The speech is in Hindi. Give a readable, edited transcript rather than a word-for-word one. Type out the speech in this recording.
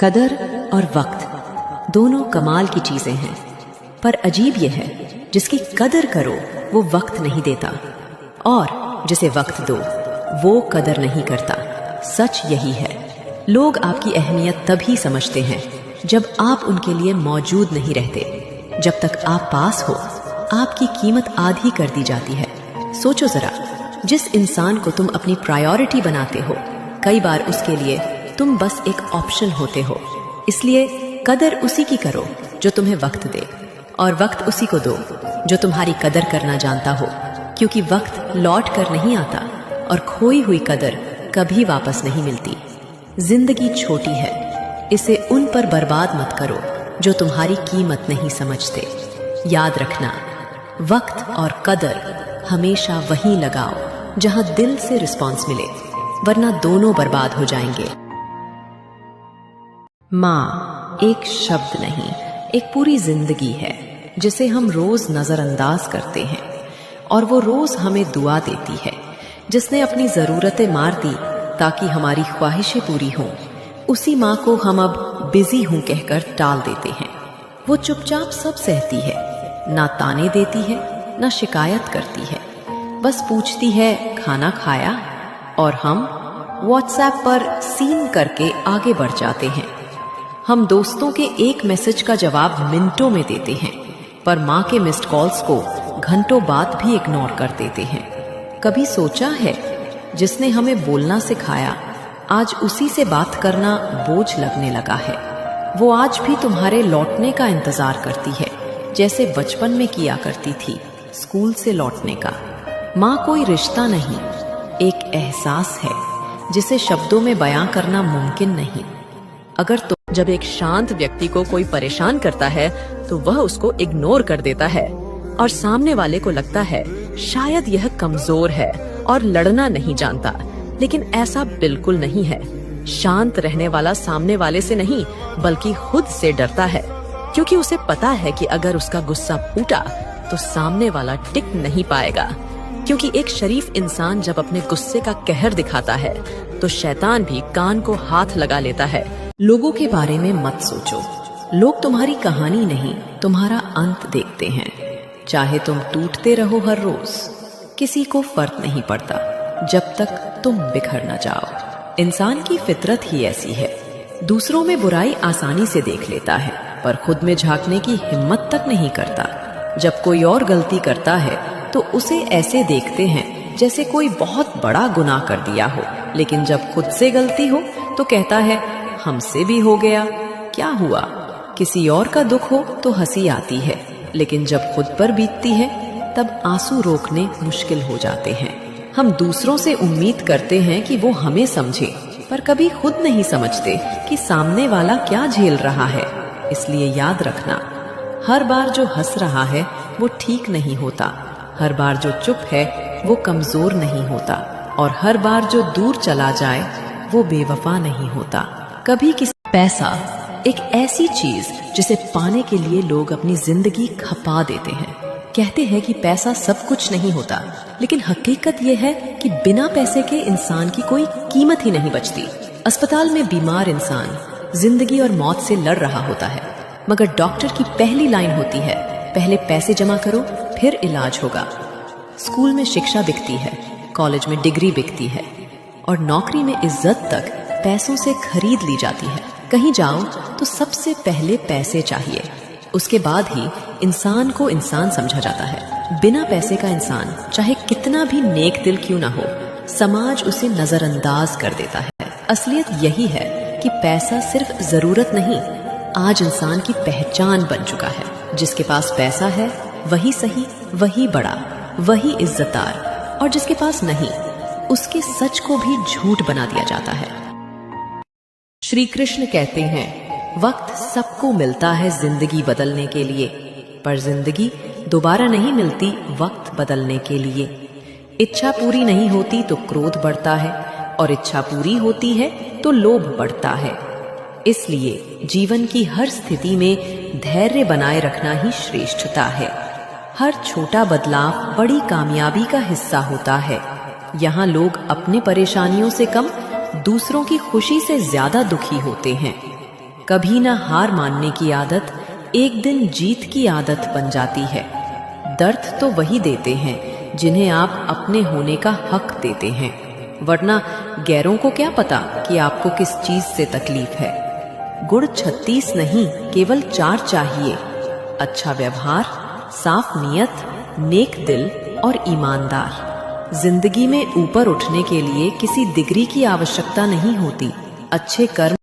कदर और वक्त दोनों कमाल की चीजें हैं, पर अजीब यह है जिसकी कदर करो वो वक्त नहीं देता और जिसे वक्त दो वो कदर नहीं करता। सच यही है, लोग आपकी अहमियत तभी समझते हैं जब आप उनके लिए मौजूद नहीं रहते। जब तक आप पास हो आपकी कीमत आधी कर दी जाती है। सोचो जरा, जिस इंसान को तुम अपनी प्रायोरिटी बनाते हो कई बार उसके लिए तुम बस एक ऑप्शन होते हो। इसलिए कदर उसी की करो जो तुम्हें वक्त दे, और वक्त उसी को दो जो तुम्हारी कदर करना जानता हो, क्योंकि वक्त लौट कर नहीं आता और खोई हुई कदर कभी वापस नहीं मिलती। जिंदगी छोटी है, इसे उन पर बर्बाद मत करो जो तुम्हारी कीमत नहीं समझते। याद रखना, वक्त और कदर हमेशा वहीं लगाओ जहां दिल से रिस्पॉन्स मिले, वरना दोनों बर्बाद हो जाएंगे। माँ एक शब्द नहीं, एक पूरी जिंदगी है जिसे हम रोज नजरअंदाज करते हैं, और वो रोज हमें दुआ देती है। जिसने अपनी जरूरतें मार दी ताकि हमारी ख्वाहिशें पूरी हों, उसी माँ को हम अब बिजी हूं कहकर टाल देते हैं। वो चुपचाप सब सहती है, ना ताने देती है ना शिकायत करती है, बस पूछती है खाना खाया, और हम व्हाट्सएप पर सीन करके आगे बढ़ जाते हैं। हम दोस्तों के एक मैसेज का जवाब मिनटों में देते हैं, पर माँ के मिस्ड कॉल्स को घंटों बाद भी इग्नोर कर देते हैं। कभी सोचा है, जिसने हमें बोलना सिखाया आज उसी से बात करना बोझ लगने लगा है। वो आज भी तुम्हारे लौटने का इंतजार करती है, जैसे बचपन में किया करती थी स्कूल से लौटने का। माँ कोई रिश्ता नहीं, एक एहसास है जिसे शब्दों में बयां करना मुमकिन नहीं। अगर तो जब एक शांत व्यक्ति को कोई परेशान करता है तो वह उसको इग्नोर कर देता है, और सामने वाले को लगता है शायद यह कमजोर है और लड़ना नहीं जानता, लेकिन ऐसा बिल्कुल नहीं है। शांत रहने वाला सामने वाले से नहीं बल्कि खुद से डरता है, क्योंकि उसे पता है कि अगर उसका गुस्सा फूटा तो सामने वाला टिक नहीं पाएगा। क्योंकि एक शरीफ इंसान जब अपने गुस्से का कहर दिखाता है तो शैतान भी कान को हाथ लगा लेता है। लोगों के बारे में मत सोचो, लोग तुम्हारी कहानी नहीं तुम्हारा अंत देखते हैं। चाहे तुम टूटते रहो हर रोज, किसी को फर्क नहीं पड़ता जब तक तुम बिखर न जाओ। इंसान की फितरत ही ऐसी है, दूसरों में बुराई आसानी से देख लेता है पर खुद में झांकने की हिम्मत तक नहीं करता। जब कोई और गलती करता है तो उसे ऐसे देखते हैं जैसे कोई बहुत बड़ा गुनाह कर दिया हो, लेकिन जब खुद से गलती हो तो कहता है हमसे भी हो गया, क्या हुआ। किसी और का दुख हो तो हंसी आती है, लेकिन जब खुद पर बीतती है तब आंसू रोकने मुश्किल हो जाते हैं। हम दूसरों से उम्मीद करते हैं कि वो हमें समझे, पर कभी खुद नहीं समझते कि सामने वाला क्या झेल रहा है। इसलिए याद रखना, हर बार जो हंस रहा है वो ठीक नहीं होता, हर बार जो चुप है वो कमजोर नहीं होता, और हर बार जो दूर चला जाए वो बेवफा नहीं होता। कभी किसी पैसा एक ऐसी चीज जिसे पाने के लिए लोग अपनी जिंदगी खपा देते हैं। कहते हैं कि पैसा सब कुछ नहीं होता, लेकिन हकीकत यह है कि बिना पैसे के इंसान की कोई कीमत ही नहीं बचती। अस्पताल में बीमार इंसान जिंदगी और मौत से लड़ रहा होता है, मगर डॉक्टर की पहली लाइन होती है पहले पैसे जमा करो फिर इलाज होगा। स्कूल में शिक्षा बिकती है, कॉलेज में डिग्री बिकती है, और नौकरी में इज्जत तक पैसों से खरीद ली जाती है। कहीं जाओ तो सबसे पहले पैसे चाहिए, उसके बाद ही इंसान को इंसान समझा जाता है। बिना पैसे का इंसान चाहे कितना भी नेक दिल क्यों ना हो, समाज उसे नजरअंदाज कर देता है। असलियत यही है कि पैसा सिर्फ जरूरत नहीं, आज इंसान की पहचान बन चुका है। जिसके पास पैसा है वही सही, वही बड़ा, वही इज्जतदार, और जिसके पास नहीं उसके सच को भी झूठ बना दिया जाता है। श्री कृष्ण कहते हैं, वक्त सबको मिलता है जिंदगी बदलने के लिए, पर जिंदगी दोबारा नहीं मिलती वक्त बदलने के लिए। इच्छा पूरी नहीं होती तो क्रोध बढ़ता है, और इच्छा पूरी होती है तो लोभ बढ़ता है। इसलिए जीवन की हर स्थिति में धैर्य बनाए रखना ही श्रेष्ठता है। हर छोटा बदलाव बड़ी कामयाबी का हिस्सा होता है। यहाँ लोग अपने परेशानियों से कम दूसरों की खुशी से ज्यादा दुखी होते हैं। कभी ना हार मानने की आदत एक दिन जीत की आदत बन जाती है। दर्द तो वही देते हैं जिन्हें आप अपने होने का हक देते हैं, वरना गैरों को क्या पता कि आपको किस चीज से तकलीफ है। गुण 36 नहीं, केवल 4 चाहिए। अच्छा व्यवहार, साफ नीयत, नेक दिल और ईमानदार। जिंदगी में ऊपर उठने के लिए किसी डिग्री की आवश्यकता नहीं होती, अच्छे कर्म